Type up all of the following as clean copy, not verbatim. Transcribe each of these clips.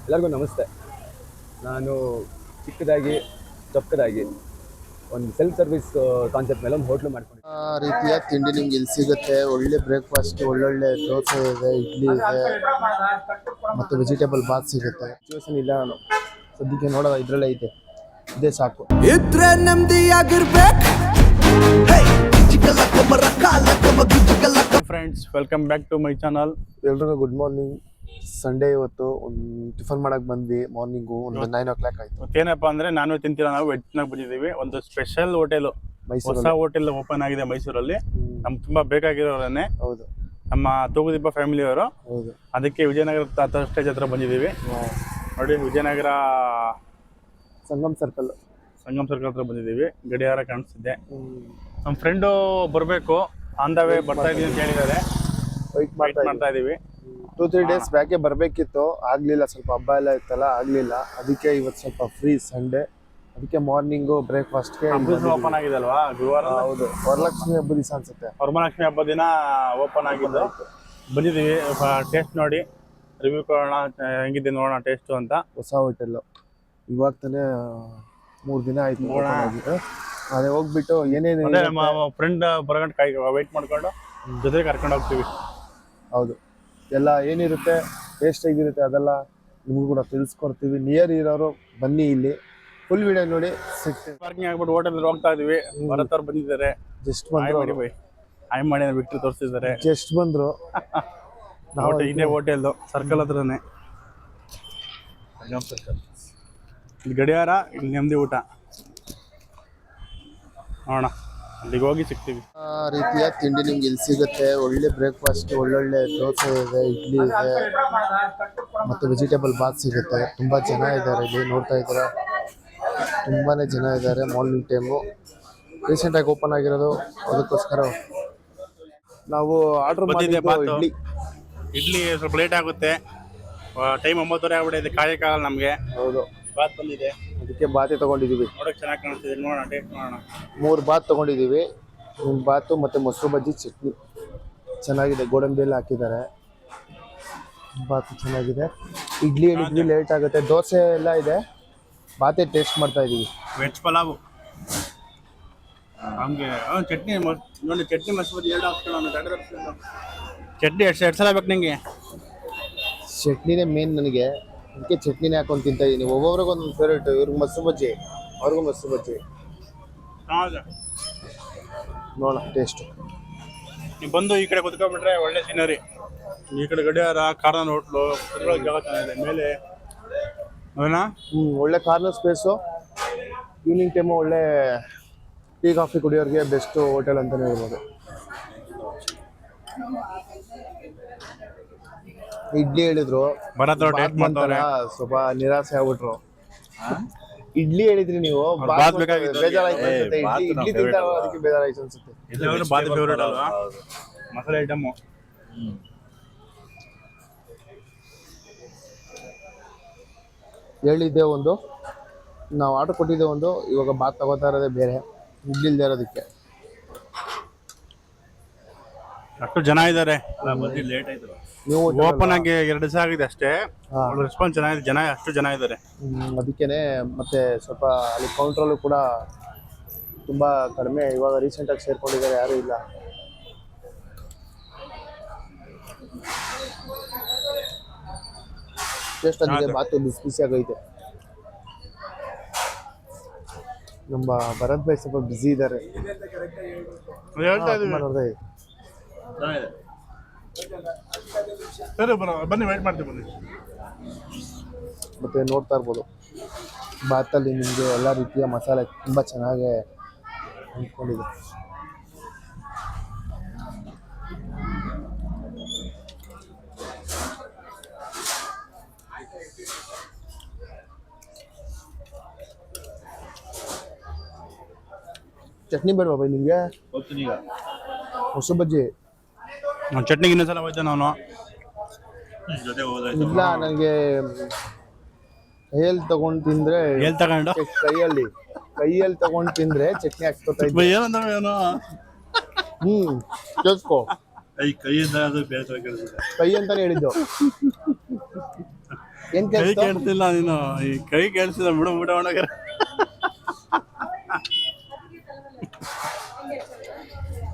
ಎಲ್ಲರಿಗೂ ನಮಸ್ತೆ. ನಾನು ಚಿಕ್ಕದಾಗಿ ಚೊಕ್ಕದಾಗಿ ಒಂದು ಸೆಲ್ಫ್ ಸರ್ವಿಸ್ ಕಾನ್ಸೆಪ್ಟ್ ಮೇಲೆ ಒಂದು ಹೋಟ್ಲು ಮಾಡ್ಕೊಂಡಿದ್ದೆ. ರೀತಿಯ ತಿಂಡಿ ನಿಮ್ಗೆ ಇಲ್ಲಿ ಸಿಗುತ್ತೆ. ಒಳ್ಳೆ ಬ್ರೇಕ್ಫಾಸ್ಟ್, ಒಳ್ಳೊಳ್ಳೆ ದೋಸೆ ಇದೆ, ಇಡ್ಲಿ ಇದೆ, ಮತ್ತು ವೆಜಿಟೇಬಲ್ ಬಾತ್ ಸಿಗುತ್ತೆ. ಸಿಚುವೇಶನ್ ಇಲ್ಲ, ನಾನು ಸದ್ಯಕ್ಕೆ ನೋಡೋದ ಇದರಲ್ಲೇ ಐತೆ, ಇದೇ ಸಾಕು. ಇದ್ರೆ ನೆಮ್ಮದಿಯಾಗಿರ್ಬೇಕು. Friends, welcome back to my channel. ಎಲ್ರಿಗೂ ಗುಡ್ ಮಾರ್ನಿಂಗ್. ಸಂಡೇ ಇವತ್ತು ಒಂದು ಟಿಫನ್ ಮಾಡಕ್ ಬಂದ್ವಿ. ಮಾರ್ನಿಂಗು ಒಂದು 9 o'clock ಆಯ್ತು. ಏನಪ್ಪಾ ಅಂದ್ರೆ ನಾನು ತಿಂತೀರ, ನಾವು ವೆಜ್ನಾಗ ಬಂದಿದ್ದೀವಿ. ಒಂದು ಸ್ಪೆಷಲ್ ಹೋಟೆಲ್, ಹೊಸ ಹೋಟೆಲ್ ಓಪನ್ ಆಗಿದೆ ಮೈಸೂರಲ್ಲಿ. ನಮ್ಗೆ ತುಂಬಾ ಬೇಕಾಗಿರೋರನ್ನೇ. ಹೌದು, ನಮ್ಮ ತೂಗುದೀಪ ಫ್ಯಾಮಿಲಿಯವರು. ಹೌದು, ಅದಕ್ಕೆ ವಿಜಯನಗರ ಸ್ಟೇಜ್ ಹತ್ರ ಬಂದಿದ್ದೀವಿ. ನೋಡಿ, ವಿಜಯನಗರ ಸಂಗಮ್ ಸರ್ಕಲ್ ಹತ್ರ ಬಂದಿದ್ದೀವಿ. ಗಡಿಯಾರ ಕಾಣಿಸ್ತಿದೆ. ನಮ್ಮ ಫ್ರೆಂಡು ಬರಬೇಕು, ಆನ್ ದ ವೇ ಬರ್ತಾ ಇದೀವಿ ಅಂತ ಹೇಳಿದ್ದಾರೆ. ವೈಟ್ ಮಾಡ್ತಾ ಇದೀವಿ. 2-3 days ಬ್ಯಾಕೆ ಬರಬೇಕಿತ್ತು, ಆಗ್ಲಿಲ್ಲ. ಸ್ವಲ್ಪ ಹಬ್ಬ ಎಲ್ಲ ಇತ್ತಲ್ಲ, ಆಗ್ಲಿಲ್ಲ. ಅದಕ್ಕೆ ಇವತ್ತು ಸ್ವಲ್ಪ ಫ್ರೀ ಸಂಡೇ. ಅದಕ್ಕೆ ಮಾರ್ನಿಂಗು ಬ್ರೇಕ್ಫಾಸ್ಟ್ಗೆ ಓಪನ್ ಆಗಿದೆ ಅಲ್ವಾ ಗುರುವಾರ. ಹೌದು, ವರಲಕ್ಷ್ಮಿ ಹಬ್ಬ ದಿವಸ ಅನ್ಸುತ್ತೆ. ವರಮಹಾಲಕ್ಷ್ಮಿ ಹಬ್ಬ ದಿನ ಓಪನ್ ಆಗಿದ್ದು. ಬಂದಿದ್ದೀವಿ, ಟೇಸ್ಟ್ ನೋಡಿ ರಿವ್ಯೂ ಕೊಡೋಣ, ಹೆಂಗಿದೆ ನೋಡೋಣ ಟೇಸ್ಟು ಅಂತ. ಹೊಸ ಹೋಟೆಲ್ಲು ಇವಾಗ ತಾನೇ 3 ದಿನ ಆಯ್ತು ಆಗಿದೆ. ಅದೇ ಹೋಗ್ಬಿಟ್ಟು ಏನೇನು ನಮ್ಮ ಫ್ರೆಂಡ್ ಬರಗಂಟು ವೆಯ್ಟ್ ಮಾಡ್ಕೊಂಡು ಜೊತೆಗೆ ಕರ್ಕೊಂಡು ಹೋಗ್ತೀವಿ. ಹೌದು, ಎಲ್ಲ ಏನಿರುತ್ತೆ, ಟೇಸ್ಟ್ ಹೇಗಿರುತ್ತೆ ಅದೆಲ್ಲ ನಿಮಗೂ ಕೂಡ ತಿಳಿಸ್ಕೊಡ್ತೀವಿ. ನಿಯರ್ ಇರೋರು ಬನ್ನಿ, ಇಲ್ಲಿ ಫುಲ್ ವಿಡಿಯೋ ನೋಡಿ ಸಿಗ್ತೀವಿ. ಪಾರ್ಕಿಂಗ್ ಆಗ್ಬಿಟ್ಟು ಹೋಟೆಲ್ ಹೋಗ್ತಾ ಇದೀವಿ. ಭರತ್ ಅವ್ರು ಬಂದಿದ್ದಾರೆ. ಜಸ್ಟ್ ಬಂದ್ರು, ಆಯ್ ಮಾಡಿ ಬಿಟ್ಟು ತೋರಿಸ್ತಿದ್ದಾರೆ. ಜಸ್ಟ್ ಬಂದ್ರು. ಇದೇ ಹೋಟೆಲ್ ಸರ್ಕಲ್ ಹತ್ರನೇ, ಸರ್ಕಲ್. ಇಲ್ಲಿ ಗಡಿಯಾರ, ಇಲ್ಲಿ ನೆಮ್ಮದಿ ಊಟ. ನೋಡೋಣ, ಅಲ್ಲಿಗೆ ಹೋಗಿ ಸಿಗ್ತೀವಿ. ರೀತಿಯ ತಿಂಡಿ ನಿಮ್ಗೆ ಇಲ್ಲಿ ಸಿಗುತ್ತೆ. ಒಳ್ಳೆ ಬ್ರೇಕ್ಫಾಸ್ಟ್, ಒಳ್ಳೊಳ್ಳೆ ದೋಸೆ ಇದೆ, ಇಡ್ಲಿ ಇದೆ, ಮತ್ತು ವೆಜಿಟೇಬಲ್ ಬಾತ್ ಸಿಗುತ್ತೆ. ತುಂಬ ಜನ ಇದ್ದಾರೆ ಇಲ್ಲಿ, ನೋಡ್ತಾ ಇದ್ದಾರೆ. ತುಂಬಾ ಜನ ಇದ್ದಾರೆ. ಮಾರ್ನಿಂಗ್ ಟೈಮು, ರೀಸೆಂಟಾಗಿ ಓಪನ್ ಆಗಿರೋದು, ಅದಕ್ಕೋಸ್ಕರ ನಾವು ಆರ್ಡರ್ ಮಾಡಿದ್ವಿ. ಇಡ್ಲಿ ಸ್ವಲ್ಪ ಲೇಟ್ ಆಗುತ್ತೆ, ಟೈಮ್ 9:30 ಆಗ್ಬಿಟ್ಟಿದೆ. ಕಾಯಕ್ಕಾಗಲ್ಲ ನಮಗೆ. ಹೌದು, ಬಾತ್ ಬಂದಿದೆ, ಅದಕ್ಕೆ ಬಾತೆ ತೊಗೊಂಡಿದ್ದೀವಿ. ನೋಡೋಕೆ ಚೆನ್ನಾಗಿ ಕಾಣಿಸ್ತಿದೆ. ನೋಡೋಣ, ಟೇಸ್ಟ್ ಮಾಡೋಣ. 3 ಬಾತ್ ತೊಗೊಂಡಿದ್ದೀವಿ. ಒಂದು ಬಾತು ಮತ್ತು ಮೊಸರು ಬಜ್ಜಿ ಚಟ್ನಿ ಚೆನ್ನಾಗಿದೆ. ಗೋಡಂಬಿ ಎಲ್ಲ ಹಾಕಿದ್ದಾರೆ. ಬಾತು ಚೆನ್ನಾಗಿದೆ. ಇಡ್ಲಿ ಹೇಳಿದ್ವಿ, ಲೇಟ್ ಆಗುತ್ತೆ. ದೋಸೆ ಎಲ್ಲ ಇದೆ. ಬಾತೆ ಟೇಸ್ಟ್ ಮಾಡ್ತಾ ಇದ್ದೀವಿ. ವೆಜ್ ಪಲಾವು ನಮಗೆ. ಚಟ್ನಿ ನೋಡಿ, ಚಟ್ನಿ ಮೊಸರು ಬಜ್ಜಿ 2 ಹಾಕ್ಸ್ಕೊಳ್ಳೋಣ. ಚಟ್ನಿ ಎರಡು ಸಲ ಬೇಕು ನಿಮಗೆ. ಚಟ್ನಿನೇ ಮೇನ್ ನನಗೆ, ಅದಕ್ಕೆ ಚಟ್ನಿನೇ ಹಾಕೊಂಡು ತಿಂತಾ ಇದ್ದೀನಿ. ಒಬ್ಬೊಬ್ರಿಗೆ ಒಂದೊಂದು ಫೇವ್ರೇಟ್. ಇವ್ರಿಗೆ ಮೊಸರು ಬಜ್ಜಿ, ಅವ್ರಿಗೂ ಮೊಸರು ಬಜ್ಜಿ. ನೋಡೋಣ ಟೇಸ್ಟ್. ನೀವು ಬಂದು ಈ ಕಡೆ ಕುತ್ಕೊಬಿಟ್ರೆ ಒಳ್ಳೆ ಸೀನರಿ. ಈ ಕಡೆ ಗಡಿಯಾರ, ಕಾರ್ನರ್ ಹೋಟ್ಲು, ಜಾಗ ಚೆನ್ನಾಗಿದೆ ಮೇಲೆ. ಒಳ್ಳೆ ಕಾರ್ನರ್ ಸ್ಪೇಸು. ಈವ್ನಿಂಗ್ ಟೈಮು ಒಳ್ಳೆ ಟೀ ಕಾಫಿ ಕುಡಿಯೋರಿಗೆ ಬೆಸ್ಟ್ ಹೋಟೆಲ್ ಅಂತಲೇ ಹೇಳ್ಬೋದು. ಇಡ್ಲಿ ಹೇಳಿದ್ರು, ಸ್ವಲ್ಪ ನಿರಾಸೆ ಆಗ್ಬಿಟ್ರು. ಇಡ್ಲಿ ಹೇಳಿದ್ರಿ ನೀವು, ಬೇಜಾರಾಯ್ತು ಅನ್ಸುತ್ತೆ. ಇಡ್ಲಿ ತಿಂತ ಅದಕ್ಕೆ ಬೇಜಾರಾಯ್ತು ಅನ್ಸುತ್ತೆ. ಮಸಾಲೆ ಐಟಮ್ ಹೇಳಿದ್ದೆ ಒಂದು, ನಾವು ಆರ್ಡರ್ ಕೊಟ್ಟಿದ್ದೆ ಒಂದು. ಇವಾಗ ಬಾತ್ ತಗೋತಾ ಇರೋದೇ ಬೇರೆ, ಇಡ್ಲಿ ಇಲ್ದೇ ಇರೋದಕ್ಕೆ. ಅಷ್ಟು ಜನ ಇದ್ದಾರೆ. ನೀವು ಓಪನ್ ಆಗಿ 2 ದಿವಸ ಆಗಿದೆ ಅಷ್ಟೇ. ರೆಸ್ಪಾನ್ಸ್ ಚೆನ್ನಾಗಿದೆ, ಜನ ಅಷ್ಟು ಜನ ಇದ್ದಾರೆ. ಅದಕ್ಕೇನೆ ಮತ್ತೆ ಸ್ವಲ್ಪ ಅಲ್ಲಿ ಕೌಂಟ್ರಲ್ಲೂ ಕೂಡ ತುಂಬ ಕಡಿಮೆ. ಇವಾಗ ರೀಸೆಂಟಾಗಿ ಸೇರ್ಕೊಂಡಿದ್ದಾರೆ, ಯಾರೂ ಇಲ್ಲ. ಟೇಸ್ಟ್ ಆಗಿದೆ. ಬಾತು ಬಿಸಿ ಬಿಸಿಯಾಗೈತೆ. ನಮ್ಮ ಭರತ್ ಭಾಯ್ ಸ್ವಲ್ಪ ಬ್ಯುಸಿ ಇದ್ದಾರೆ. ಬನ್ನಿ, ವೇಟ್ ಮಾಡ್ತೀವಿ. ಬನ್ನಿ. ಮತ್ತೆ ನೋಡ್ತಾ ಇರ್ಬೋದು, ಬಾತಲ್ಲಿ ನಿಮಗೆ ಎಲ್ಲ ರೀತಿಯ ಮಸಾಲೆ ತುಂಬ ಚೆನ್ನಾಗಿ ಅಂದ್ಕೊಂಡಿದೆ. ಚಟ್ನಿ ಬೇಡವಾ ಬೈ ನಿಮಗೆ? ಮೊಸರು ಬಜ್ಜಿ ಚಟ್ನಿಗೆ ಇನ್ನೊಂದ್ಸಲ ಹೋಯ್ತೆ ನಾನು. ಇಲ್ಲ, ನನಗೆ ಕೈಯಲ್ಲಿ ತಗೊಂಡು ತಿಂದ್ರೆ, ಕೈಯಲ್ಲಿ ತಗೊಂಡು ತಿಂದ್ರೆ ಚಟ್ನಿ ಹಾಕ್ಸ್ಕೊತಾ ಇದ್ದೆ. ಕೇಳಿಸ್ಕೋ, ಕೈ ಅಂತಾನೆ ಹೇಳಿದ್ದು. ಏನ್ ಕೈ ಕೇಳಿಸ್ತು? ಕೇಳಿಸ್ತಿಲ್ಲ ನೀನು, ಈ ಕೈ ಕೇಳಿಸಿದ ಬಿಡು ಬಿಡ ಒಣಗ.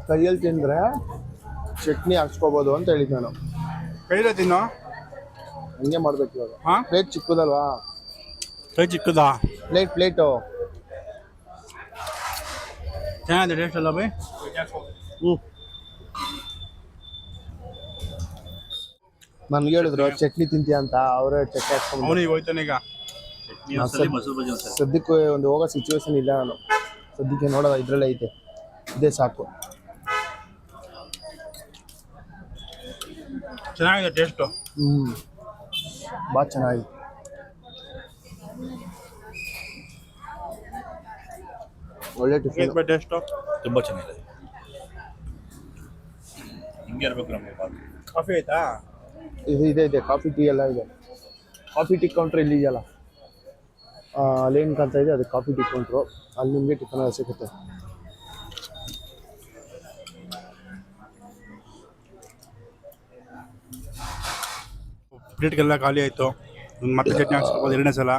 ಕೈಯಲ್ಲಿ ತಿಂದ್ರೆ ಚಟ್ನಿ ಹಾಕ್ಸ್ಕೋಬೋದು ಅಂತ ಹೇಳಿದ್ ನಾನು. ಕೈಲೇ ತಿನ್ನು. ಹಂಗೆ ಮಾಡ್ಬೇಕು ಇವಾಗ. ಹಾ ಪ್ಲೇಟ್ ಚಿಕ್ಕದಲ್ವಾ? ಕೈ ಚಿಕ್ಕದಾ? ಪ್ಲೇಟು ಚೆನ್ನಾಗಿದೆ ಟೇಸ್ಟ್ ಅಲ್ಲ ಬೈ? ನನ್ಗೆ ಹೇಳಿದ್ರು ಚಟ್ನಿ ತಿಂತೀಯ ಅಂತ, ಅವರೇ ಚಟ್ನಿ ಹಾಕ್ಸ್ಕೊಂಡು ಅವನಿಗೆ ಹೋಯ್ತಾನೆ ಈಗ. ಸದ್ಯಕ್ಕೆ ಒಂದು ಹೋಗೋ ಸಿಚುವೇಶನ್ ಇಲ್ಲ ನಾನು. ಸದ್ಯಕ್ಕೆ ನೋಡೋದ ಇದ್ರಲ್ಲೇ ಐತೆ, ಇದೇ ಸಾಕು. ಚೆನ್ನಾಗಿದೆ ಟೇಸ್ಟು. ಭಾಳ ಚೆನ್ನಾಗಿದೆ. ಒಳ್ಳೆ ಟಿಫಿನ್. ಟೇಸ್ಟು ತುಂಬ ಚೆನ್ನಾಗಿದೆ. ಹಿಂಗೆ ಇರ್ಬೇಕು ನಮಗೆ. ಕಾಫಿ ಆಯ್ತಾ? ಇದೆ ಕಾಫಿ ಟೀ ಎಲ್ಲ ಇದೆ. ಕಾಫಿ ಟೀ ಕೌಂಟ್ರ್ ಇಲ್ಲಿ ಇದೆಯಲ್ಲ, ಅಲ್ಲೇನು ಕಾಣ್ತಾ ಇದೆ ಅದು ಕಾಫಿ ಟೀ ಕೌಂಟ್ರು. ಅಲ್ಲಿ ನಿಮಗೆ ಟಿಫನ್ ಎಲ್ಲ ಸಿಗುತ್ತೆ. ಪ್ಲೇಟ್ಗೆಲ್ಲ ಖಾಲಿ ಆಯಿತು. ಮತ್ತೆ ಚಟ್ನಿ ಹಾಕ್ಸ್ಕೊಬೋದು ಎರಡನೇ ಸಲ.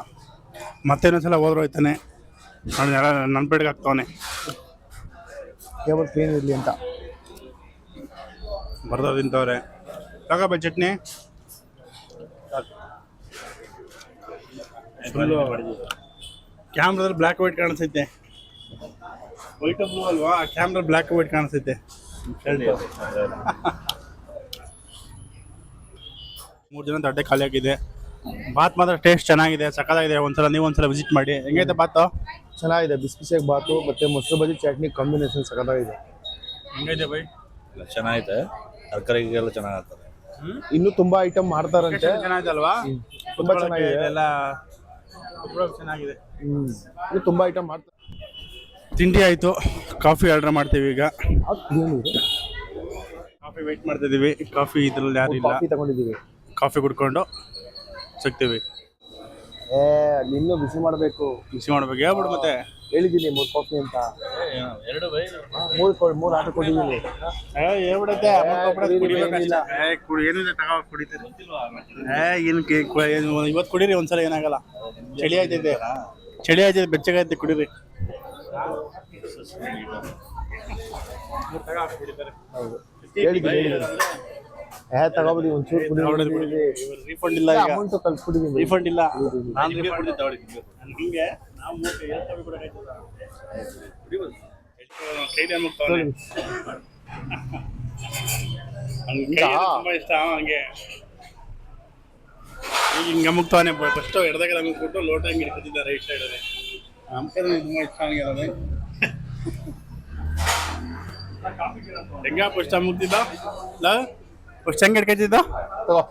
ಮತ್ತೆ ಇನ್ನೊಂದು ಸಲ ಹೋದ್ರು ಹೋಯ್ತಾನೆ. ನೋಡಿ ಎಲ್ಲ ನನ್ನ ಪ್ಲೇಟ್ಗೆ ಹಾಕ್ತವನೆ. ಕೇವಲ ಕ್ಲೀನ್ ಇರಲಿ ಅಂತ ಬರ್ದ ತಿಂತವ್ರೆ. ತಗೋಬ ಚಟ್ನಿ. ಫುಲ್ಲು ಕ್ಯಾಮ್ರಾದಲ್ಲಿ ಬ್ಲ್ಯಾಕ್ ವೈಟ್ ಕಾಣಿಸ್ತೈತೆ. ವೈಟ್ ಬ್ಲೂ ಅಲ್ವಾ, ಕ್ಯಾಮ್ರಾ ಬ್ಲ್ಯಾಕ್ ವೈಟ್ ಕಾಣಿಸ್ತೈತೆ. 3 ಜನ ಅಡ್ಡೆ ಖಾಲಿ ಆಗಿದೆ. ಬಾತ್ ಮಾತ್ರ ಟೇಸ್ಟ್ ಚೆನ್ನಾಗಿದೆ, ಸಕ್ಕತ್ತಾಗಿದೆ. ನೀವು ಒಂದ್ಸಲ ವಿಸಿಟ್ ಮಾಡಿ. ಹೆಂಗೈತೆ ಬಾತು? ಚೆನ್ನಾಗಿದೆ. ಬಿಸಿ ಬಿಸಿಯಾಗಿ ಬಾತು ಮತ್ತು ಮೊಸರು ಬಜ್ಜಿ ಚಟ್ನಿ ಕಾಂಬಿನೇಷನ್ ಸಕ್ಕತ್ತಾಗಿದೆ. ಹೆಂಗೈತೆ ಬೈ? ಚೆನ್ನಾಗೈತೆ. ತರಕಾರಿಗೆಲ್ಲ ಚೆನ್ನಾಗತ್ತದೆ. ಇನ್ನೂ ತುಂಬಾ ಐಟಮ್ ಮಾಡ್ತಾರಂತೆ. ಚೆನ್ನಾಗಿದೆ ಅಲ್ವಾ? ತುಂಬಾ ಚೆನ್ನಾಗಿದೆ. ಎಲ್ಲ ಚೆನ್ನಾಗಿದೆ. ಇನ್ನೂ ತುಂಬಾ ಐಟಮ್ ಮಾಡ್ತಾರೆ. ತಿಂಡಿ ಆಯಿತು, ಕಾಫಿ ಆರ್ಡರ್ ಮಾಡ್ತೀವಿ ಈಗ. ಏನಿದೆ? ಕಾಫಿ ವೆಯ್ಟ್ ಮಾಡ್ತಿದ್ದೀವಿ. ಕಾಫಿ ಇದ್ರಲ್ಲಿ ಯಾರು ಇಲ್ಲ. ಕಾಫಿ ತಗೊಂಡಿದ್ದೀವಿ. ಕಾಫಿ ಕುಡ್ಕೊಂಡು ಸಿಗ್ತೀವಿ. ಇನ್ನೂ ಬಿಸಿ ಮಾಡಬೇಕು. ಬಿಸಿ ಮಾಡ್ಬೇಕು. ಹೇಳ್ಬಿಡು ಮತ್ತೆ. ಹೇಳಿದ್ದೀನಿ 3 ಕಾಫಿ ಅಂತ. 2 ಬೈ 3 ಆರ್ಡರ್ ಕೊಟ್ಟಿದ್ದೀನಿ. ಹೇಳ್ಬಿಡತ್ತೆ. ಏನಿಲ್ಲ. ಏನಿದೆ ತಗೋ ಕುಡಿತೀರಿ. ಇವತ್ತು ಕುಡೀರಿ ಒಂದ್ಸಲ, ಏನಾಗಲ್ಲ. ಚಳಿ ಆಯ್ತೈತೆ, ಬೆಚ್ಚಗೈತೆ, ಕುಡೀರಿ. ಹೌದು ಹೇಳಿದ್ದೀನಿ. ತಗೋಬಿಡಿ ಒಂಚೂರು ಕುಡಿ. ರೀಫಂಡ್ ಇಲ್ಲ ಈಗ. ಅಮೌಂಟು ಕಳ್ಸ್ಬಿಟ್ಟಿದ್ದೀನಿ. ರೀಫಂಡ್ ಇಲ್ಲ. ನಾನು ನಿಮಗೆ ಕೊಡ್ತೀನಿ ತಗೊಳ್ಳಿ. ಹಿಂಗೆ ನಾವು ಕೈಲಿ ಅನ್ಬಿಡ್ತಾವೆ. ತುಂಬಾ ಇಷ್ಟ ಹಂಗೆ. ಈಗ ಹಿಂಗೆ ಅಮುಕ್ತಾನೆ. ಫಸ್ಟ್ ಎಡದಾಗ ಅಮುಕ್ಬಿಟ್ಟು ಲೋಟ ಹಂಗೆ ಇಟ್ಕೊತಿದ್ದ ರೈಟ್ ಸೈಡಲ್ಲಿ. ನಮ್ಮ ಕಡೆ ತುಂಬ ಇಷ್ಟ ಹಂಗೆ. ಹೆಂಗ ಫಸ್ಟ್ ಅಮುಕ್ತಿದ್ದ ಫಸ್ಟ್ ಹೆಂಗೆ ಇಟ್ಕೊತಿದ್ದ? ತಗೋ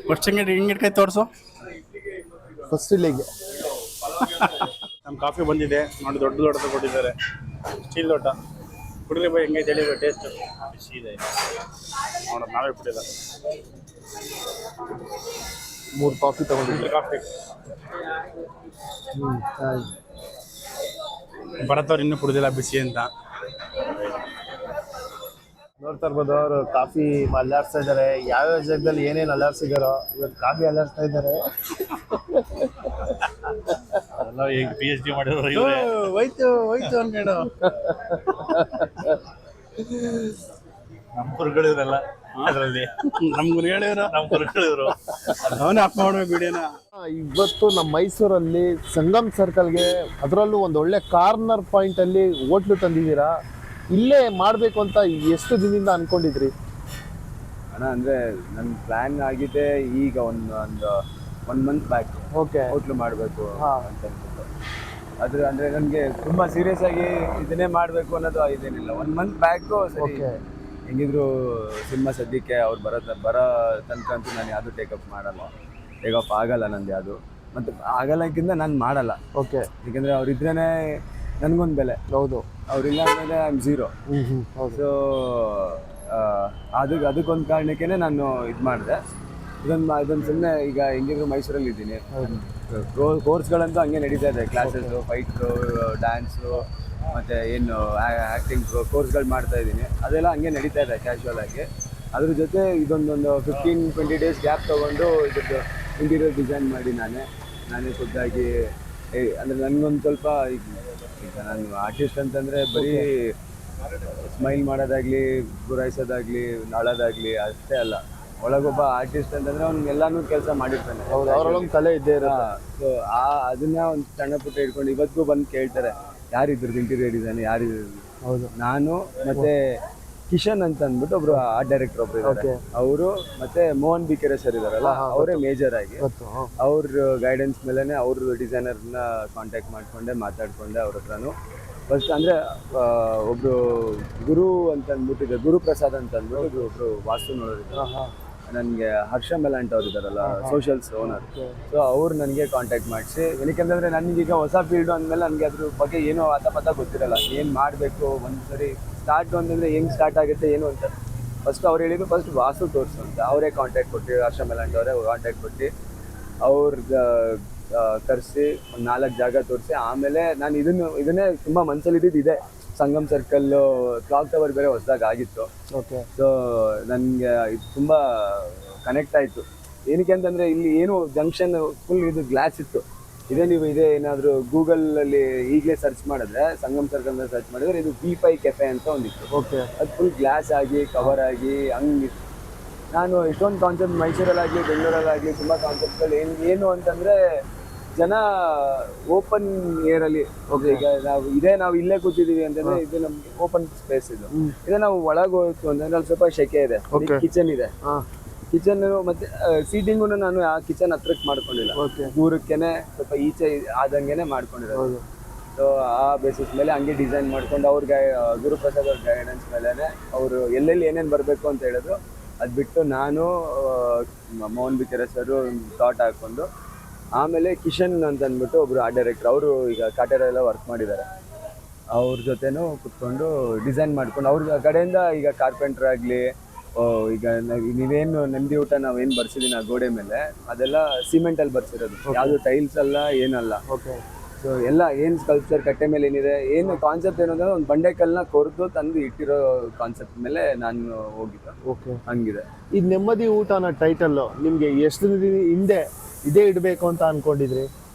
ಫಸ್ಟ್ ಹೆಂಗೆ ಇಟ್ಕೈ ತೋರಿಸು. ಫಸ್ಟ್ ಇಲ್ಲಿಗೆ ನಮ್ಮ ಕಾಫಿ ಬಂದಿದೆ ನೋಡಿ. ದೊಡ್ಡ ಲೋಟ ಕೊಟ್ಟಿದ್ದಾರೆ, ಸ್ಟೀಲ್ ಲೋಟ. ಕುಡಿರಿ ಬೈ, ಹೆಂಗೆ ಹೇಳಿ ಬೈ ಟೇಸ್ಟ್. ಬಿಸಿ ಇದೆ ನೋಡೋದು, ನಾವೇ ಕುಡಿದ. 3 ಕಾಫಿ ತಗೊಂಡಿದ್ದೆ. ಕಾಫಿ ಬರತ್ತವ್ರು ಇನ್ನೂ ಕುಡಿದಿಲ್ಲ ಬಿಸಿ ಅಂತ. ನೋಡ್ತಾ ಇರ್ಬೋದು, ಅವರು ಕಾಫಿ ಅಲ್ಲಾಡ್ಸ್ತಾ ಇದ್ದಾರೆ. ಯಾವ್ಯಾವ ಜಾಗದಲ್ಲಿ ಏನೇನು ಅಲ್ಲಾಡ್ಸಿದಾರೋ ಇವತ್ತು ಕಾಫಿ ಅಲ್ಲಾಡ್ಸ್ತಾ ಇದ್ದಾರೆ. ಎಲ್ಲ ಈಗ PhD ಮಾಡಿರೋರು ಹೋಯ್ತು ಅನ್ಕೊಂಡು ನಮ್ಮ ಕುರುಗಳಿದ್ರಲ್ಲ ಅದರಲ್ಲಿ. ನಮ್ಗೂ ಹೇಳಿದ್ರು, ನಮ್ಮ ಕುರುಗಳಿದ್ರು. ಅವನೇ ಅಪ್ ಮಾಡ್ಬೇಕು ವಿಡಿಯೋನ. ಇವತ್ತು ನಮ್ಮ ಮೈಸೂರಲ್ಲಿ ಸಂಗಮ್ ಸರ್ಕಲ್ಗೆ, ಅದರಲ್ಲೂ ಒಂದು ಒಳ್ಳೆ ಕಾರ್ನರ್ ಪಾಯಿಂಟ್ ಅಲ್ಲಿ ಹೋಟ್ಲು ತಂದಿದ್ದೀರಾ. ಇಲ್ಲೇ ಮಾಡಬೇಕು ಅಂತ ಎಷ್ಟು ದಿನದಿಂದ ಅನ್ಕೊಂಡಿದ್ರಿ ಅಣ್ಣ? ಅಂದರೆ ನನ್ನ ಪ್ಲ್ಯಾನ್ ಆಗಿದೆ ಈಗ ಒಂದು 1 ಮಂತ್ ಬ್ಯಾಕ್. ಓಕೆ, ಹೋಟ್ಲು ಮಾಡಬೇಕು ಹಾಂ ಅಂತ ಅದ್ರ ಅಂದರೆ ನನಗೆ ತುಂಬ ಸೀರಿಯಸ್ ಆಗಿ ಇದನ್ನೇ ಮಾಡಬೇಕು ಅನ್ನೋದು ಇದೇನಿಲ್ಲ. 1 ಮಂತ್ ಬ್ಯಾಕು ಓಕೆ. ಹೆಂಗಿದ್ರು ಸಿನಿಮಾ ಸದ್ಯಕ್ಕೆ ಅವ್ರು ಬರೋ ತನಕ ಅಂತೂ ನಾನು ಯಾವುದು ಟೇಕಪ್ ಆಗಲ್ಲ ನಂದು ಯಾವುದು. ಮತ್ತು ಆಗಲ್ಲಕ್ಕಿಂತ ನಾನು ಮಾಡಲ್ಲ. ಓಕೆ, ಏಕೆಂದರೆ ಅವ್ರಿದ್ರೇ ನನಗೊಂದು ಬೆಲೆ. ಹೌದು, ಅವ್ರಿಲ್ಲ ಅಂದರೆ ಐ ಆಮ್ ಝೀರೋ. ಹೌದು. ಸೊ ಅದಕ್ಕೊಂದು ಕಾರಣಕ್ಕೇ ನಾನು ಇದು ಮಾಡಿದೆ. ಇದೊಂದು ಸುಮ್ಮನೆ ಈಗ ಹೆಂಗಿದ್ರು ಮೈಸೂರಲ್ಲಿ ಇದ್ದೀನಿ. ಕೋರ್ಸ್ಗಳಂತೂ ಹಂಗೆ ನಡೀತಾ ಇದೆ. ಕ್ಲಾಸಸ್ಸು, ಫೈಟ್ಸು, ಡ್ಯಾನ್ಸು, ಮತ್ತು ಏನು ಆ್ಯಕ್ಟಿಂಗ್ ಕೋರ್ಸ್ಗಳು ಮಾಡ್ತಾ ಇದ್ದೀನಿ. ಅದೆಲ್ಲ ಹಂಗೆ ನಡೀತಾ ಇದೆ ಕ್ಯಾಶುವಲ್ ಆಗಿ. ಅದ್ರ ಜೊತೆ ಇದೊಂದೊಂದು 15-20 ಡೇಸ್ ಗ್ಯಾಪ್ ತೊಗೊಂಡು ಇದ್ರದ್ದು ಇಂಟೀರಿಯರ್ ಡಿಸೈನ್ ಮಾಡಿ ನಾನೇ ಖುದ್ದಾಗಿ ಅಂದರೆ ನನಗೊಂದು ಸ್ವಲ್ಪ ಈಗ ನಾನು ಆರ್ಟಿಸ್ಟ್ ಅಂತಂದರೆ ಬರೀ ಸ್ಮೈಲ್ ಮಾಡೋದಾಗಲಿ ಗುರಾಯಿಸೋದಾಗಲಿ ನಾಳೋದಾಗಲಿ ಅಷ್ಟೇ ಅಲ್ಲ. ಒಳಗೊಬ್ಬ ಆರ್ಟಿಸ್ಟ್ ಅಂತಂದರೆ ಅವ್ನು ಎಲ್ಲನೂ ಕೆಲಸ ಮಾಡಿರ್ತಾನೆ. ಹೌದು, ಅವರೊಳಗೆ ಕಲೆ ಇದ್ದೇ ಇರುತ್ತೆ. ಸೊ ಅದನ್ನ ಒಂದು ಸಣ್ಣ ಪುಟ್ಟ ಇಟ್ಕೊಂಡು ಇವತ್ತಿಗೂ ಬಂದು ಕೇಳ್ತಾರೆ ಯಾರಿದ್ರದ್ದು ಇಂಟೀರಿಯರ್ ಡಿಸೈನ್ ಯಾರಿದ್ರು. ಹೌದು, ನಾನು ಮತ್ತೆ ಕಿಶನ್ ಅಂತ ಅಂದ್ಬಿಟ್ಟು ಒಬ್ರು ಆರ್ಟ್ ಡೈರೆಕ್ಟರ್ ಒಬ್ರು ಇದ್ದಾರೆ, ಅವರು ಮತ್ತೆ ಮೋಹನ್ ಬಿಕೆರೆ ಸರ್ ಇದಾರಲ್ಲ ಅವರೇ ಮೇಜರ್ ಆಗಿ ಅವ್ರ ಗೈಡೆನ್ಸ್ ಮೇಲೆನೆ ಅವ್ರ ಡಿಸೈನರ್ನ ಕಾಂಟ್ಯಾಕ್ಟ್ ಮಾಡ್ಕೊಂಡೆ ಮಾತಾಡ್ಕೊಂಡೆ ಅವ್ರ ಹತ್ರನು. ಫಸ್ಟ್ ಅಂದರೆ ಒಬ್ರು ಗುರು ಅಂತ ಅಂದ್ಬಿಟ್ಟಿದೆ, ಗುರು ಪ್ರಸಾದ್ ಅಂತ ಅಂದ್ಬಿಟ್ಟು ಒಬ್ರು ವಾಸ್ತು ನೋಡೋರಿದ್ದಾರೆ, ನನಗೆ ಹರ್ಷ ಮೆಲಾಂಟ್ ಅವ್ರು ಇದ್ದಾರಲ್ಲ ಸೋಷಲ್ಸ್ ಓನರ್. ಸೊ ಅವ್ರು ನನಗೆ ಕಾಂಟ್ಯಾಕ್ಟ್ ಮಾಡಿಸಿ, ಏನಕ್ಕೆಂತಂದರೆ ನನಗೀಗ ಹೊಸ ಫೀಲ್ಡು ಅಂದಮೇಲೆ ನನಗೆ ಅದ್ರ ಬಗ್ಗೆ ಏನೋ ಅತ ಗೊತ್ತಿರಲ್ಲ, ಏನು ಮಾಡಬೇಕು ಒಂದ್ಸರಿ ಸ್ಟಾರ್ಟ್ ಅಂತಂದರೆ ಹೆಂಗೆ ಸ್ಟಾರ್ಟ್ ಆಗುತ್ತೆ ಏನು ಅಂತ. ಫಸ್ಟ್ ಅವ್ರು ಹೇಳಿದ್ರು ಫಸ್ಟ್ ವಾಸ್ತು ತೋರಿಸು ಅಂತ, ಅವರೇ ಕಾಂಟ್ಯಾಕ್ಟ್ ಕೊಟ್ಟು ಹರ್ಷ ಮೆಲಾಂಟ್ ಅವರೇ ಕಾಂಟ್ಯಾಕ್ಟ್ ಕೊಟ್ಟು ಅವ್ರಿಗೆ ಕರೆಸಿ ಒಂದು 4 ಜಾಗ ತೋರಿಸಿ, ಆಮೇಲೆ ನಾನು ಇದನ್ನೇ ತುಂಬ ಮನಸ್ಸಲ್ಲಿ ಇದೆ ಸಂಗಮ್ ಸರ್ಕಲ್ ಕ್ಲಾಕ್ ಟವರ್ ಬೇರೆ ಹೊಸದಾಗಿ ಆಗಿತ್ತು. ಓಕೆ. ಸೊ ನನಗೆ ಇದು ತುಂಬ ಕನೆಕ್ಟ್ ಆಯಿತು. ಏನಕ್ಕೆ ಅಂತಂದರೆ ಇಲ್ಲಿ ಏನು ಜಂಕ್ಷನ್ ಫುಲ್ ಇದು ಗ್ಲಾಸ್ ಇತ್ತು. ನೀವು ಏನಾದರೂ ಗೂಗಲಲ್ಲಿ ಈಗಲೇ ಸರ್ಚ್ ಮಾಡಿದ್ರೆ ಸಂಗಮ್ ಸರ್ಕಲ್ನ ಸರ್ಚ್ ಮಾಡಿದ್ರೆ ಇದು V5 ಕೆಫೆ ಅಂತ ಒಂದಿತ್ತು. ಓಕೆ. ಅದು ಫುಲ್ ಗ್ಲಾಸ್ ಆಗಿ ಕವರ್ ಆಗಿ ಹಂಗಿತ್ತು. ನಾನು ಇಷ್ಟೊಂದು ಕಾನ್ಸೆಪ್ಟ್ ಮೈಸೂರಲ್ಲಾಗಲಿ ಬೆಂಗಳೂರಲ್ಲಾಗಲಿ ತುಂಬ ಕಾನ್ಸೆಪ್ಟ್ಗಳು ಏನು ಅಂತಂದರೆ ಜನ ಓಪನ್ ಏರಲ್ಲಿ ಓಕೆ. ಈಗ ನಾವು ಇಲ್ಲೇ ಕೂತಿದ್ದೀವಿ ಅಂತಂದ್ರೆ ಇದು ನಮ್ಗೆ ಓಪನ್ ಸ್ಪೇಸ್ ಇದು ನಾವು ಒಳಗೆ ಹೋಯ್ತು ಅಂತಂದ್ರೆ ಅಲ್ಲಿ ಸ್ವಲ್ಪ ಶೆಕೆ ಇದೆ, ಕಿಚನ್ ಇದೆ. ಕಿಚನ್ ಮತ್ತೆ ಸೀಟಿಂಗು ನಾನು ಆ ಕಿಚನ್ ಹತ್ರಕ್ಕೆ ಮಾಡ್ಕೊಂಡಿಲ್ಲ, ದೂರಕ್ಕೇನೆ ಸ್ವಲ್ಪ ಈಚೆ ಆದಂಗೆನೆ ಮಾಡ್ಕೊಂಡಿರೋದು. ಸೊ ಆ ಬೇಸಿಸ್ ಮೇಲೆ ಹಂಗೆ ಡಿಸೈನ್ ಮಾಡ್ಕೊಂಡು ಗುರುಪ್ರಸಾದ್ ಅವ್ರ ಗೈಡೆನ್ಸ್ ಮೇಲೆನೆ ಅವರು ಎಲ್ಲೆಲ್ಲಿ ಏನೇನು ಬರಬೇಕು ಅಂತ ಹೇಳಿದ್ರು. ಅದು ಬಿಟ್ಟು ನಾನು ಮೋಹನ್ ಬಿಕೆರೆ ಸರು ಥಾಟ್ ಹಾಕ್ಕೊಂಡು, ಆಮೇಲೆ ಕಿಶನ್ ಅಂತ ಅಂದ್ಬಿಟ್ಟು ಒಬ್ರು ಆರ್ಟ್ ಡೈರೆಕ್ಟರ್, ಅವರು ಈಗ ಕಾಟೇರೆಲ್ಲ ವರ್ಕ್ ಮಾಡಿದ್ದಾರೆ, ಅವ್ರ ಜೊತೆನೂ ಕುತ್ಕೊಂಡು ಡಿಸೈನ್ ಮಾಡ್ಕೊಂಡು ಅವ್ರ ಕಡೆಯಿಂದ ಈಗ ಕಾರ್ಪೆಂಟರ್ ಆಗಲಿ ಈಗ ನೀವೇನು ನೆಮ್ಮದಿ ಊಟ ನಾವೇನು ಬರ್ಸಿದೀನಿ ಆ ಗೋಡೆ ಮೇಲೆ ಅದೆಲ್ಲ ಸಿಮೆಂಟಲ್ಲಿ ಬರ್ಸಿರೋದು, ಯಾವುದು ಟೈಲ್ಸ್ ಅಲ್ಲ ಏನಲ್ಲ. ಸೊ ಎಲ್ಲ ಏನು ಸ್ಕಲ್ಪ್ಚರ್ ಕಟ್ಟೆ ಮೇಲೆ ಏನಿದೆ ಏನು ಕಾನ್ಸೆಪ್ಟ್ ಏನು ಅಂದರೆ ಒಂದು ಬಂಡೆಕಲ್ಲನ್ನ ಕೊರೆದು ತಂದು ಇಟ್ಟಿರೋ ಕಾನ್ಸೆಪ್ಟ್ ಮೇಲೆ ನಾನು ಹೋಗಿದ್ದೆ. ಓಕೆ, ಹಂಗಿದೆ. ಈ ನೆಮ್ಮದಿ ಊಟ ಅನ್ನೋ ಟೈಟಲ್ಲು ನಿಮಗೆ ಎಷ್ಟು ದಿನ ಹಿಂದೆ ಇದೇ ಇಡಬೇಕು ಅಂತ ಅನ್ಕೊಂಡಿದ್ರಿ?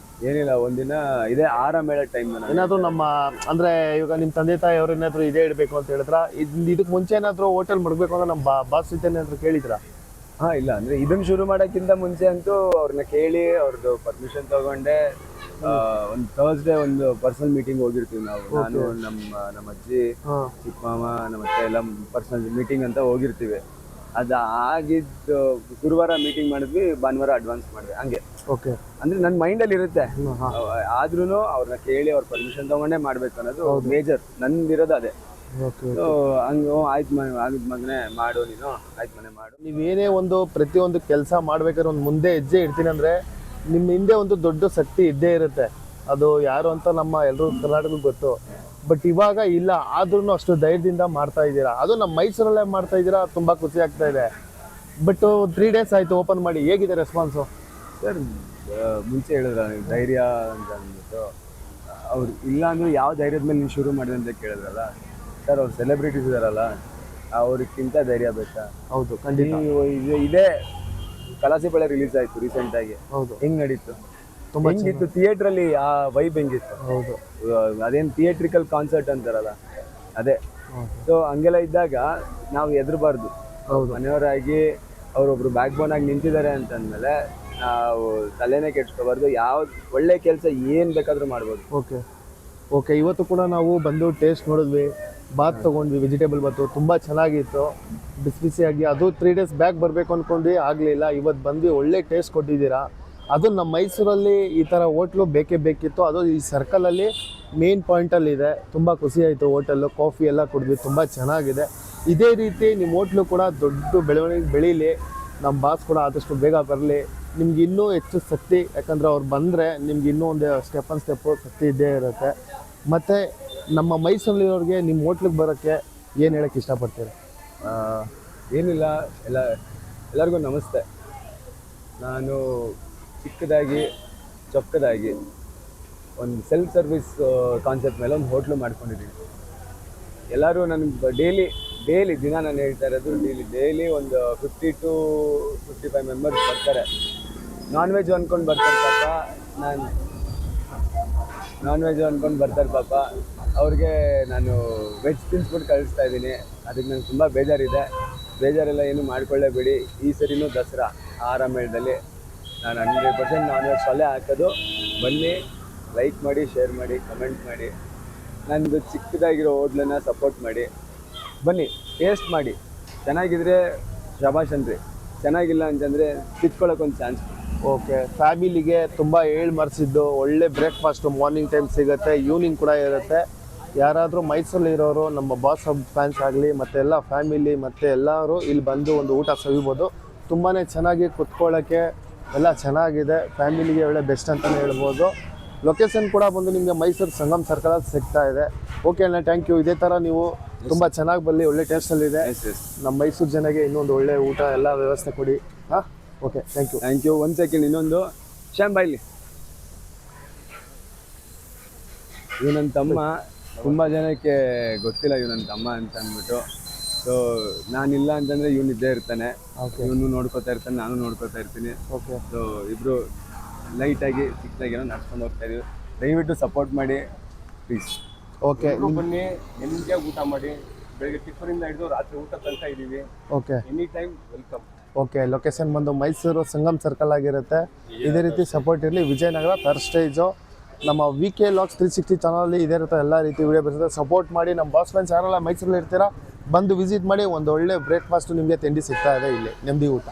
ಏನಿಲ್ಲ, ಒಂದಿನ ಇದೇ ಆರಾಮೇಳ ಟೈಮ್ ಏನಾದರೂ ನಮ್ಮ ಅಂದರೆ ಇವಾಗ ನಿಮ್ಮ ತಂದೆ ತಾಯಿ ಅವ್ರು ಏನಾದರೂ ಇದೇ ಇಡಬೇಕು ಅಂತ ಹೇಳಿದ್ರ? ಇದಕ್ಕೆ ಮುಂಚೆ ಏನಾದರೂ ಹೋಟೆಲ್ ಮಾಡಬೇಕು ಅಂತ ನಮ್ಮ ಬಾಸ್ ಜೊತೆ ಏನಾದರೂ ಕೇಳಿದ್ರಾ? ಹಾಂ, ಇಲ್ಲ ಅಂದರೆ ಇದನ್ನು ಶುರು ಮಾಡೋಕ್ಕಿಂತ ಮುಂಚೆ ಅಂತೂ ಅವ್ರನ್ನ ಕೇಳಿ ಅವ್ರದ್ದು ಪರ್ಮಿಷನ್ ತಗೊಂಡೆ ಒಂದು ಥರ್ಸ್ಡೇ ಒಂದು ಪರ್ಸನಲ್ ಮೀಟಿಂಗ್ ಹೋಗಿರ್ತೀವಿ ನಾವು. ನಾನು ನಮ್ಮ ಅಜ್ಜಿ ಚಿಕ್ಕ ಮಾಮ ನಮ್ಮ ಅತ್ತೆ ಎಲ್ಲ ಪರ್ಸನಲ್ ಮೀಟಿಂಗ್ ಅಂತ ಹೋಗಿರ್ತೀವಿ. ಅದು ಆಗಿದ್ದು ಗುರುವಾರ ಮೀಟಿಂಗ್ ಮಾಡಿದ್ವಿ, ಭಾನುವಾರ ಅಡ್ವಾನ್ಸ್ ಮಾಡಿದೆ ಹಂಗೆ. ಓಕೆ. ಅಂದರೆ ನನ್ನ ಮೈಂಡಲ್ಲಿ ಇರುತ್ತೆ, ಆದ್ರೂ ಅವ್ರನ್ನ ಕೇಳಿ ಅವ್ರ ಪರ್ಮಿಷನ್ ತಗೊಂಡೇ ಮಾಡ್ಬೇಕು ಅನ್ನೋದು ಮೇಜರ್ ನಂದಿರೋದು ಅದೇ. ಸೊ ಹಂಗೆ ಆಯ್ತು ಆಗಿದ್ ಮಗನೇ ಮಾಡು, ನೀನು ಆಯ್ತು ಮನೆ ಮಾಡು. ನೀವೇನೇ ಒಂದು ಪ್ರತಿಯೊಂದು ಕೆಲಸ ಮಾಡ್ಬೇಕಾದ್ರೆ ಒಂದು ಮುಂದೆ ಹೆಜ್ಜೆ ಇಡ್ತೀನಿ ಅಂದರೆ ನಿಮ್ಮ ಹಿಂದೆ ಒಂದು ದೊಡ್ಡ ಶಕ್ತಿ ಇದ್ದೇ ಇರುತ್ತೆ. ಅದು ಯಾರು ಅಂತ ನಮ್ಮ ಎಲ್ಲರೂ ಕರ್ನಾಟಕಕ್ಕೆ ಗೊತ್ತು. ಬಟ್ ಇವಾಗ ಇಲ್ಲ, ಆದ್ರೂ ಅಷ್ಟು ಧೈರ್ಯದಿಂದ ಮಾಡ್ತಾ ಇದ್ದೀರಾ. ಅದು ನಮ್ಮ ಮೈಸೂರಲ್ಲೇ ಮಾಡ್ತಾ ಇದ್ದೀರಾ, ತುಂಬ ಖುಷಿ ಆಗ್ತಾ ಇದೆ. ಬಟ್ 3 days ಆಯಿತು ಓಪನ್ ಮಾಡಿ, ಹೇಗಿದೆ ರೆಸ್ಪಾನ್ಸು? ಸರ್ ಮುಂಚೆ ಹೇಳಿದ್ರ ನೀವು ಧೈರ್ಯ ಅಂತ ಅಂದ್ಬಿಟ್ಟು, ಅವ್ರು ಇಲ್ಲ ಅಂದ್ರೆ ಯಾವ ಧೈರ್ಯದ ಮೇಲೆ ನೀವು ಶುರು ಮಾಡಿದೆ ಅಂತ ಕೇಳಿದ್ರಲ್ಲ ಸರ್, ಅವ್ರು ಸೆಲೆಬ್ರಿಟೀಸ್ ಇದಾರಲ್ಲ ಅವ್ರಿಗಿಂತ ಧೈರ್ಯ ಬೇಕಾ? ಹೌದು, ಖಂಡಿತ. ಇದೇ ಕಲಾಸಿಪಳೆ ರಿಲೀಸ್ ಆಯ್ತು ರೀಸೆಂಟಾಗಿ. ಹೌದು, ಹೆಂಗ್ ನಡೀತು, ಹೆಂಗಿತ್ತು ಥಿಯೇಟ್ರಲ್ಲಿ ಆ ವೈಬ್ ಹೆಂಗಿತ್ತು? ಹೌದು, ಅದೇನು ಥಿಯೇಟ್ರಿಕಲ್ ಕಾನ್ಸರ್ಟ್ ಅಂತಾರಲ್ಲ ಅದೇ. ಸೊ ಹಂಗೆಲ್ಲ ಇದ್ದಾಗ ನಾವು ಹೆದರಬಾರ್ದು. ಮನೆಯವರಾಗಿ ಅವರೊಬ್ರು ಬ್ಯಾಕ್ ಬೋನ್ ಆಗಿ ನಿಂತಿದ್ದಾರೆ ಅಂತಂದ್ಮೇಲೆ ನಾವು ತಲೆನೇ ಕೆಡ್ಸ್ಕೋಬಾರ್ದು. ಯಾವ್ದು ಒಳ್ಳೆ ಕೆಲಸ ಏನು ಬೇಕಾದ್ರೂ ಮಾಡ್ಬೋದು. Okay okay. ಇವತ್ತು ಕೂಡ ನಾವು ಬಂದು ಟೇಸ್ಟ್ ನೋಡಿದ್ವಿ, ಬಾತ್ ತೊಗೊಂಡ್ವಿ, ವೆಜಿಟೇಬಲ್ ಬಾತು ತುಂಬ ಚೆನ್ನಾಗಿತ್ತು, ಬಿಸಿ ಬಿಸಿಯಾಗಿ. ಅದು 3 days ಬ್ಯಾಕ್ ಬರಬೇಕು ಅಂದ್ಕೊಂಡ್ವಿ, ಆಗಲಿಲ್ಲ. ಇವತ್ತು ಬಂದ್ವಿ, ಒಳ್ಳೆ ಟೇಸ್ಟ್ ಕೊಟ್ಟಿದ್ದೀರಾ. ಅದು ನಮ್ಮ ಮೈಸೂರಲ್ಲಿ ಈ ಥರ ಹೋಟ್ಲು ಬೇಕೇ ಬೇಕಿತ್ತು. ಅದು ಈ ಸರ್ಕಲಲ್ಲಿ ಮೇನ್ ಪಾಯಿಂಟಲ್ಲಿದೆ. ತುಂಬ ಖುಷಿ ಆಯಿತು. ಹೋಟೆಲ್ಲು ಕಾಫಿ ಎಲ್ಲ ಕುಡಿದ್ವಿ, ತುಂಬ ಚೆನ್ನಾಗಿದೆ. ಇದೇ ರೀತಿ ನಿಮ್ಮ ಹೋಟ್ಲು ಕೂಡ ದೊಡ್ಡ ಬೆಳವಣಿಗೆ ಬೆಳೀಲಿ, ನಮ್ಮ ಬಾಸ್ ಕೂಡ ಆದಷ್ಟು ಬೇಗ ಬರಲಿ, ನಿಮ್ಗೆ ಇನ್ನೂ ಹೆಚ್ಚು ಶಕ್ತಿ. ಯಾಕಂದರೆ ಅವ್ರು ಬಂದರೆ ನಿಮ್ಗೆ ಇನ್ನೂ ಒಂದು ಸ್ಟೆಪ್ಪು ಶಕ್ತಿ ಇದ್ದೇ ಇರುತ್ತೆ. ಮತ್ತು ನಮ್ಮ ಮೈಸೂರಲ್ಲಿರೋರಿಗೆ ನಿಮ್ಮ ಹೋಟ್ಲಿಗೆ ಬರೋಕ್ಕೆ ಏನು ಹೇಳೋಕ್ಕೆ ಇಷ್ಟಪಡ್ತೀರಾ? ಏನಿಲ್ಲ, ಎಲ್ಲರಿಗೂ ನಮಸ್ತೆ. ನಾನು ಚಿಕ್ಕದಾಗಿ ಚೊಕ್ಕದಾಗಿ ಒಂದು ಸೆಲ್ಫ್ ಸರ್ವಿಸ್ ಕಾನ್ಸೆಪ್ಟ್ ಮೇಲೆ ಒಂದು ಹೋಟ್ಲು ಮಾಡ್ಕೊಂಡಿದ್ದೀನಿ. ಎಲ್ಲರೂ ನನಗೆ ಡೈಲಿ ದಿನ ನಾನು ಹೇಳ್ತಾ ಇರೋದು, ಡೈಲಿ ಒಂದು 50 to 55 ಮೆಂಬರ್ಸ್ ಬರ್ತಾರೆ. ನಾನ್ ವೆಜ್ ಅಂದ್ಕೊಂಡು ಬರ್ತಾರೆ ಪಾಪ. ನಾನು ನಾನ್ ವೆಜ್ ಅಂದ್ಕೊಂಡು ಬರ್ತಾರೆ ಪಾಪ. ಅವ್ರಿಗೆ ನಾನು ವೆಜ್ ತಿನ್ಸ್ಬಿಟ್ಟು ಕಳಿಸ್ತಾ ಇದ್ದೀನಿ. ಅದಕ್ಕೆ ನಂಗೆ ತುಂಬ ಬೇಜಾರಿದೆ. ಬೇಜಾರೆಲ್ಲ ಏನು ಮಾಡ್ಕೊಳ್ಳೇಬೇಡಿ. ಈ ಸರಿನೂ ದಸರಾ ಆರಾಮೇಳದಲ್ಲಿ ನಾನು 100% ನಾನ್ ವೆಜ್ ಸೊಲೆ ಹಾಕೋದು. ಬನ್ನಿ, ಲೈಕ್ ಮಾಡಿ, ಶೇರ್ ಮಾಡಿ, ಕಮೆಂಟ್ ಮಾಡಿ. ನನ್ನದು ಚಿಕ್ಕದಾಗಿರೋ ಹೋಟ್ಲನ್ನ ಸಪೋರ್ಟ್ ಮಾಡಿ. ಬನ್ನಿ, ಟೇಸ್ಟ್ ಮಾಡಿ. ಚೆನ್ನಾಗಿದ್ರೆ ಶಬಾಷ್ ಅನ್ರಿ, ಚೆನ್ನಾಗಿಲ್ಲ ಅಂತಂದರೆ ಕಿತ್ಕೊಳ್ಳೋಕ್ಕೊಂದು ಚಾನ್ಸ್. ಓಕೆ, ಫ್ಯಾಮಿಲಿಗೆ ತುಂಬ ಮರೆಸಿದ್ದು ಒಳ್ಳೆ ಬ್ರೇಕ್ಫಾಸ್ಟು ಮಾರ್ನಿಂಗ್ ಟೈಮ್ ಸಿಗುತ್ತೆ, ಈವ್ನಿಂಗ್ ಕೂಡ ಇರುತ್ತೆ. ಯಾರಾದರೂ ಮೈಸೂರಲ್ಲಿ ಇರೋರು ನಮ್ಮ ಬಾಸ್ ಹಬ್ ಫ್ಯಾನ್ಸ್ ಆಗಲಿ ಮತ್ತು ಎಲ್ಲ ಫ್ಯಾಮಿಲಿ ಮತ್ತು ಎಲ್ಲರೂ ಇಲ್ಲಿ ಬಂದು ಒಂದು ಊಟ ಸವಿಬೋದು. ತುಂಬಾ ಚೆನ್ನಾಗಿ ಕುತ್ಕೊಳ್ಳೋಕ್ಕೆ ಎಲ್ಲ ಚೆನ್ನಾಗಿದೆ. ಫ್ಯಾಮಿಲಿಗೆ ಒಳ್ಳೆ ಬೆಸ್ಟ್ ಅಂತಲೇ ಹೇಳ್ಬೋದು. ಲೊಕೇಶನ್ ಕೂಡ ಬಂದು ನಿಮಗೆ ಮೈಸೂರು ಸಂಗಮ್ ಸರ್ಕಲಲ್ಲಿ ಸಿಗ್ತಾ ಇದೆ. ಓಕೆ ಅಣ್ಣ, ಥ್ಯಾಂಕ್ ಯು. ಇದೇ ಥರ ನೀವು ತುಂಬ ಚೆನ್ನಾಗಿ ಬರಲಿ, ಒಳ್ಳೆ ಟೇಸ್ಟಲ್ಲಿದೆ. ನಮ್ಮ ಮೈಸೂರು ಜನಗೆ ಇನ್ನೊಂದು ಒಳ್ಳೆ ಊಟ ಎಲ್ಲ ವ್ಯವಸ್ಥೆ ಕೊಡಿ. ಹಾಂ, ಓಕೆ, ಥ್ಯಾಂಕ್ ಯು. ಒಂದು ಸೆಕೆಂಡ್, ಇನ್ನೊಂದು ಬಾಯ್ಲಿ. ಇವ್ ನನ್ನ ತಮ್ಮ. ತುಂಬ ಜನಕ್ಕೆ ಗೊತ್ತಿಲ್ಲ ಇವ್ ನನ್ನ ತಮ್ಮ ಅಂತ ಅಂದ್ಬಿಟ್ಟು. ಸೊ ನಾನಿಲ್ಲ ಅಂತಂದರೆ ಇವನು ಇದ್ದೇ ಇರ್ತಾನೆ. ಇವನು ನೋಡ್ಕೋತಾ ಇರ್ತಾನೆ, ನಾನು ನೋಡ್ಕೋತಾ ಇರ್ತೀನಿ. ಓಕೆ. ಸೊ ಇಬ್ಬರು ಲೈಟಾಗಿ ಚಿಕ್ಕದಾಗೇನೋ ನಡ್ಸ್ಕೊಂಡು ಹೋಗ್ತಾ ಇದೀವಿ. ದಯವಿಟ್ಟು ಸಪೋರ್ಟ್ ಮಾಡಿ ಪ್ಲೀಸ್. ಓಕೆ, ಬನ್ನಿ, ನಿಮಗೆ ಊಟ ಮಾಡಿ. ಬೆಳಗ್ಗೆ ಟಿಫನಿಂದ ಹಿಡಿದು ರಾತ್ರಿ ಊಟ ತನಕ ಇದ್ದೀವಿ. Okay, any time welcome. Okay. Location ಬಂದು ಮೈಸೂರು ಸಂಗಮ್ ಸರ್ಕಲ್ ಆಗಿರುತ್ತೆ. ಇದೇ ರೀತಿ ಸಪೋರ್ಟ್ ಇರಲಿ. Vijayanagara third stage. ನಮ್ಮ VK Vlogs 360 ಚಾನಲಲ್ಲಿ ಇದೇ ರೀತಿ ಎಲ್ಲ ರೀತಿ ವಿಡಿಯೋ ಬರ್ತದೆ. ಸಪೋರ್ಟ್ ಮಾಡಿ. ನಮ್ಮ ಬಾಸ್ ಫ್ರೆಂಡ್ಸ್ ಯಾರೆಲ್ಲ ಮೈಸೂರಲ್ಲಿ ಇರ್ತೀರಾ ಬಂದು ವಿಸಿಟ್ ಮಾಡಿ. ಒಂದು ಒಳ್ಳೆ ಬ್ರೇಕ್ಫಾಸ್ಟು ನಿಮಗೆ ತಿಂಡಿ ಸಿಗ್ತಾ ಇದೆ ಇಲ್ಲಿ, ನೆಮ್ಮದಿ ಊಟ.